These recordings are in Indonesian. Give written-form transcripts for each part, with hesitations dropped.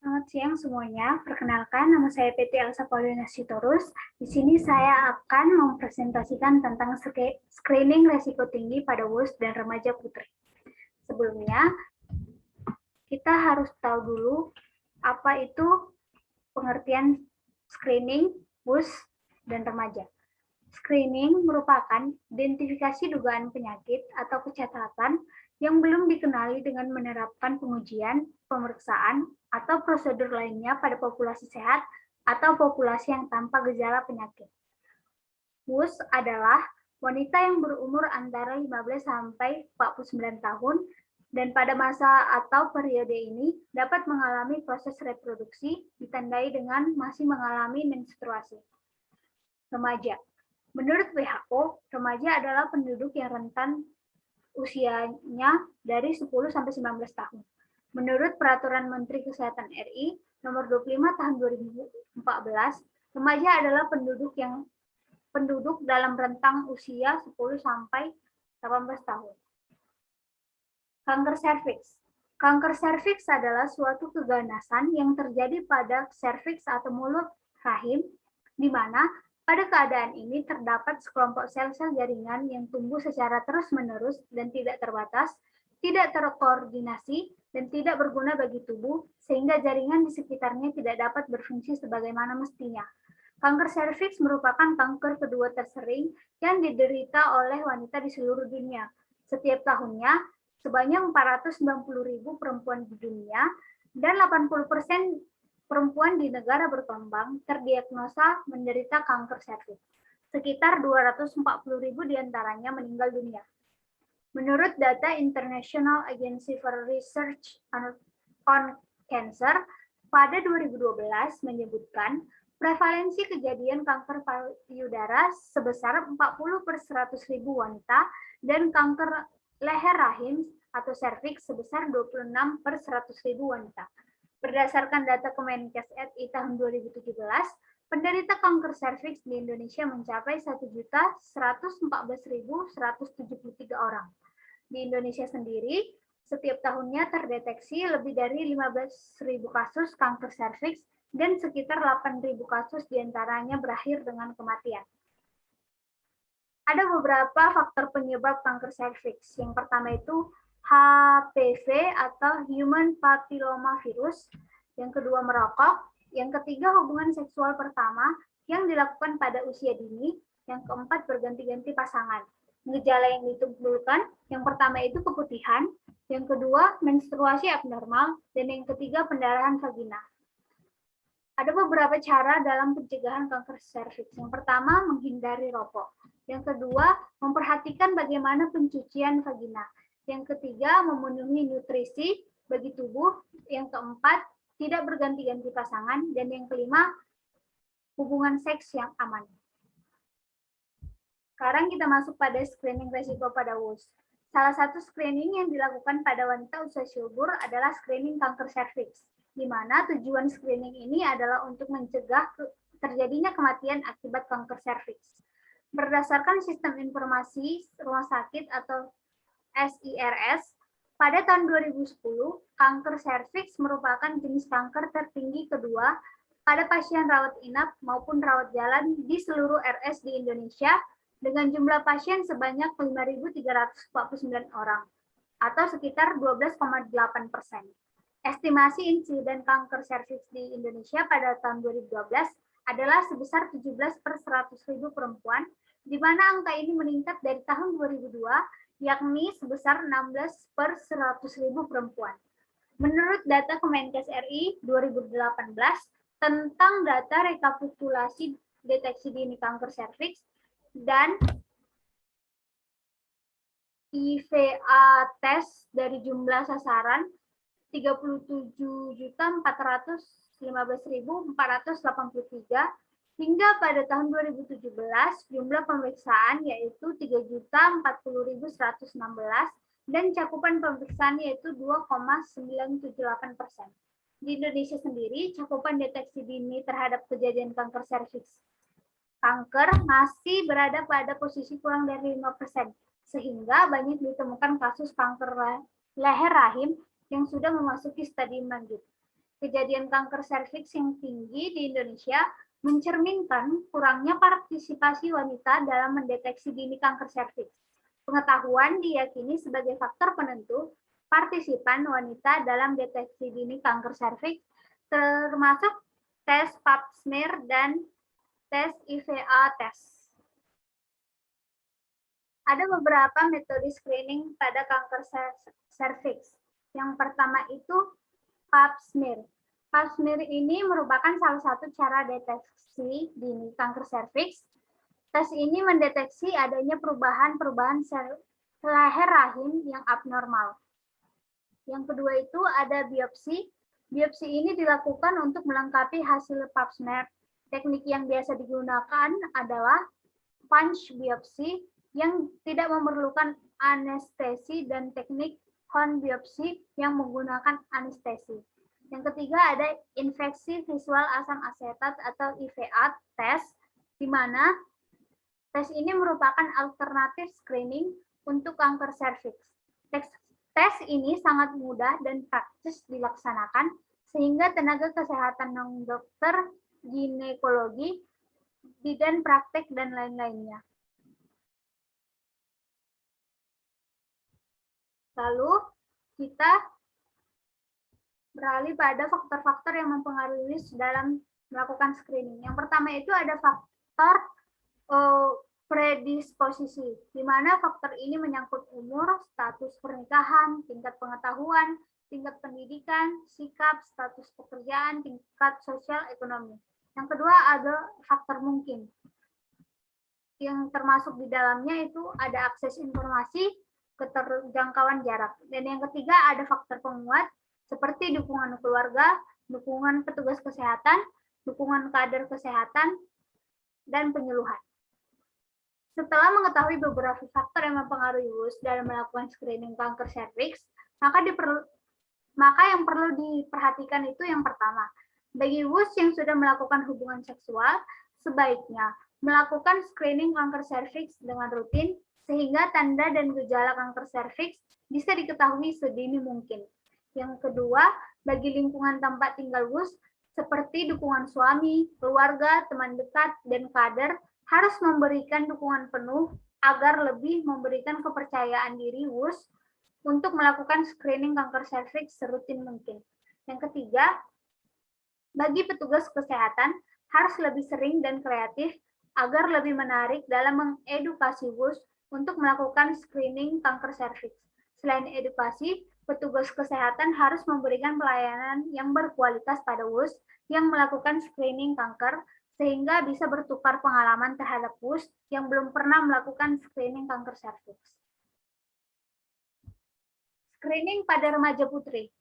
Selamat siang semuanya. Perkenalkan, nama saya Peti Elsa Paulina Sitorus. Di sini saya akan mempresentasikan tentang screening resiko tinggi pada WUS dan remaja putri. Sebelumnya, kita harus tahu dulu apa itu pengertian screening WUS dan remaja. Screening merupakan identifikasi dugaan penyakit atau kecacatan yang belum dikenali dengan menerapkan pengujian, pemeriksaan, atau prosedur lainnya pada populasi sehat atau populasi yang tanpa gejala penyakit. WUS adalah wanita yang berumur antara 15 sampai 49 tahun dan pada masa atau periode ini dapat mengalami proses reproduksi ditandai dengan masih mengalami menstruasi. Remaja. Menurut WHO, remaja adalah penduduk yang rentan usianya dari 10 sampai 19 tahun. Menurut Peraturan Menteri Kesehatan RI nomor 25 tahun 2014, remaja adalah penduduk dalam rentang usia 10 sampai 18 tahun. Kanker serviks. Kanker serviks adalah suatu keganasan yang terjadi pada serviks atau mulut rahim, di mana pada keadaan ini terdapat sekelompok sel-sel jaringan yang tumbuh secara terus-menerus dan tidak terbatas, tidak terkoordinasi, dan tidak berguna bagi tubuh, sehingga jaringan di sekitarnya tidak dapat berfungsi sebagaimana mestinya. Kanker serviks merupakan kanker kedua tersering yang diderita oleh wanita di seluruh dunia. Setiap tahunnya, sebanyak 490.000 perempuan di dunia dan 80% perempuan di negara berkembang terdiagnosa menderita kanker serviks. Sekitar 240.000 diantaranya meninggal dunia. Menurut data International Agency for Research on Cancer, pada 2012 menyebutkan prevalensi kejadian kanker payudara sebesar 40/100.000 wanita dan kanker leher rahim atau serviks sebesar 26/100.000 wanita. Berdasarkan data Kemenkes RI tahun 2017, penderita kanker serviks di Indonesia mencapai 1.114.173 orang. Di Indonesia sendiri, setiap tahunnya terdeteksi lebih dari 15.000 kasus kanker serviks dan sekitar 8.000 kasus diantaranya berakhir dengan kematian. Ada beberapa faktor penyebab kanker serviks. Yang pertama itu HPV atau Human Papilloma Virus, yang kedua merokok, yang ketiga hubungan seksual pertama yang dilakukan pada usia dini, yang keempat berganti-ganti pasangan. Gejala yang ditimbulkan, yang pertama itu keputihan, yang kedua menstruasi abnormal, dan yang ketiga pendarahan vagina. Ada beberapa cara dalam pencegahan kanker serviks. Yang pertama, menghindari rokok. Yang kedua, memperhatikan bagaimana pencucian vagina. Yang ketiga, memenuhi nutrisi bagi tubuh. Yang keempat, tidak berganti-ganti pasangan. Dan yang kelima, hubungan seks yang aman. Sekarang kita masuk pada screening resiko pada WUS. Salah satu screening yang dilakukan pada wanita usia subur adalah screening kanker serviks, di mana tujuan screening ini adalah untuk mencegah terjadinya kematian akibat kanker serviks. Berdasarkan sistem informasi rumah sakit atau SIRS, pada tahun 2010, kanker serviks merupakan jenis kanker tertinggi kedua pada pasien rawat inap maupun rawat jalan di seluruh RS di Indonesia dengan jumlah pasien sebanyak 5.349 orang, atau sekitar 12,8%. Estimasi insiden kanker serviks di Indonesia pada tahun 2012 adalah sebesar 17/100.000 perempuan, di mana angka ini meningkat dari tahun 2002, yakni sebesar 16/100.000 perempuan. Menurut data Kemenkes RI 2018 tentang data rekapitulasi deteksi dini kanker serviks dan IVA tes dari jumlah sasaran 37.415.483 hingga pada tahun 2017 jumlah pemeriksaan yaitu 3.040.116 dan cakupan pemeriksaan yaitu 2,978%. Di Indonesia sendiri, cakupan deteksi dini terhadap kejadian kanker serviks kanker masih berada pada posisi kurang dari 5%, sehingga banyak ditemukan kasus kanker leher rahim yang sudah memasuki stadium lanjut. Kejadian kanker serviks yang tinggi di Indonesia mencerminkan kurangnya partisipasi wanita dalam mendeteksi dini kanker serviks. Pengetahuan diyakini sebagai faktor penentu partisipan wanita dalam deteksi dini kanker serviks, termasuk tes pap smear dan tes IVA test. Ada beberapa metode screening pada kanker serviks. Yang pertama itu pap smear. Pap smear ini merupakan salah satu cara deteksi dini kanker serviks. Tes ini mendeteksi adanya perubahan sel leher rahim yang abnormal. Yang kedua itu ada biopsi. Biopsi ini dilakukan untuk melengkapi hasil pap smear. Teknik yang biasa digunakan adalah punch biopsi yang tidak memerlukan anestesi dan teknik Hon biopsi yang menggunakan anestesi. Yang ketiga ada infeksi visual asam asetat atau IVA test, di mana tes ini merupakan alternatif screening untuk kanker serviks. Tes ini sangat mudah dan praktis dilaksanakan, sehingga tenaga kesehatan non-dokter, ginekologi, bidan praktek, dan lain-lainnya. Lalu kita beralih pada faktor-faktor yang mempengaruhi dalam melakukan screening. Yang pertama itu ada faktor predisposisi, di mana faktor ini menyangkut umur, status pernikahan, tingkat pengetahuan, tingkat pendidikan, sikap, status pekerjaan, tingkat sosial ekonomi. Yang kedua ada faktor mungkin, yang termasuk di dalamnya itu ada akses informasi, keterjangkauan jarak. Dan yang ketiga ada faktor penguat seperti dukungan keluarga, dukungan petugas kesehatan, dukungan kader kesehatan, dan penyuluhan. Setelah mengetahui beberapa faktor yang mempengaruhi WUS dalam melakukan screening kanker serviks, maka yang perlu diperhatikan itu yang pertama, bagi WUS yang sudah melakukan hubungan seksual, sebaiknya melakukan screening kanker serviks dengan rutin, sehingga tanda dan gejala kanker serviks bisa diketahui sedini mungkin. Yang kedua, bagi lingkungan tempat tinggal WUS, seperti dukungan suami, keluarga, teman dekat, dan kader, harus memberikan dukungan penuh agar lebih memberikan kepercayaan diri WUS untuk melakukan screening kanker serviks serutin mungkin. Yang ketiga, bagi petugas kesehatan, harus lebih sering dan kreatif agar lebih menarik dalam mengedukasi WUS untuk melakukan screening kanker serviks. Selain edukasi, petugas kesehatan harus memberikan pelayanan yang berkualitas pada WUS yang melakukan screening kanker, sehingga bisa bertukar pengalaman terhadap WUS yang belum pernah melakukan screening kanker serviks. Screening pada remaja putri.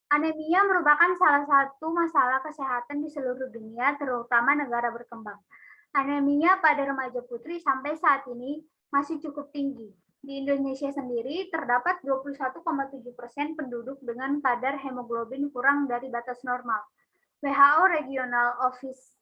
Anemia merupakan salah satu masalah kesehatan di seluruh dunia, terutama negara berkembang. Anemia pada remaja putri sampai saat ini masih cukup tinggi. Di Indonesia sendiri terdapat 21,7% penduduk dengan kadar hemoglobin kurang dari batas normal. WHO Regional Office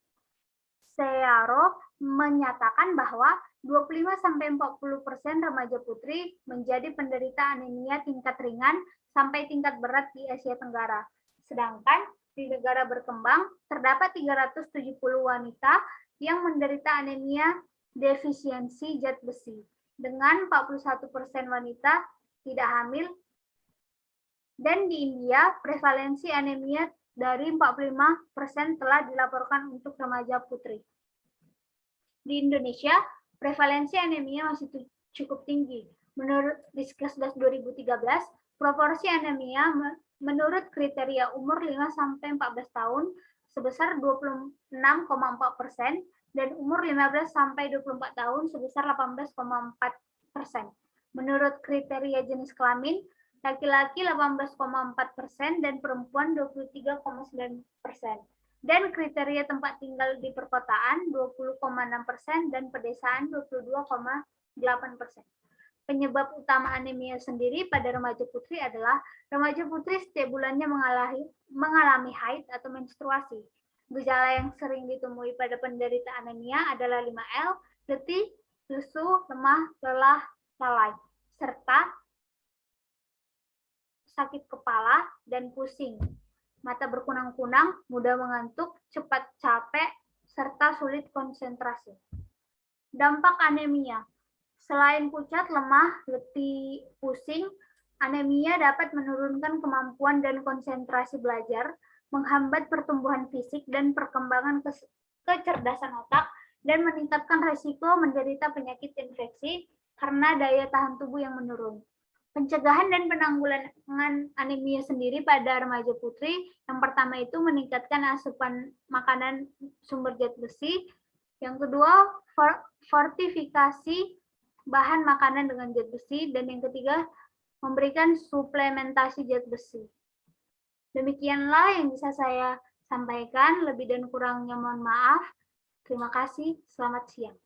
Searo menyatakan bahwa 25-40% remaja putri menjadi penderita anemia tingkat ringan sampai tingkat berat di Asia Tenggara. Sedangkan di negara berkembang terdapat 370 wanita yang menderita anemia defisiensi zat besi, dengan 41% wanita tidak hamil, dan di India prevalensi anemia dari 45% telah dilaporkan untuk remaja putri. Di Indonesia, prevalensi anemia masih cukup tinggi. Menurut Diskesdas 2013, proporsi anemia menurut kriteria umur 5-14 tahun sebesar 26,4% dan umur 15-24 tahun sebesar 18,4%. Menurut kriteria jenis kelamin, laki-laki 18,4% dan perempuan 23,9%. Dan kriteria tempat tinggal di perkotaan 20,6% dan pedesaan 22,8%. Penyebab utama anemia sendiri pada remaja putri adalah remaja putri setiap bulannya mengalami haid atau menstruasi. Gejala yang sering ditemui pada penderita anemia adalah 5L, letih, lesu, lemah, lelah, lalai, serta sakit kepala dan pusing. mata berkunang-kunang, mudah mengantuk, cepat capek, serta sulit konsentrasi. Dampak anemia. Selain pucat, lemah, letih, pusing, anemia dapat menurunkan kemampuan dan konsentrasi belajar, menghambat pertumbuhan fisik dan perkembangan kecerdasan otak, dan meningkatkan risiko menderita penyakit infeksi karena daya tahan tubuh yang menurun. Pencegahan dan penanggulangan anemia sendiri pada remaja putri, yang pertama itu meningkatkan asupan makanan sumber zat besi, yang kedua fortifikasi bahan makanan dengan zat besi, dan yang ketiga memberikan suplementasi zat besi. Demikianlah yang bisa saya sampaikan, lebih dan kurangnya mohon maaf. Terima kasih, selamat siang.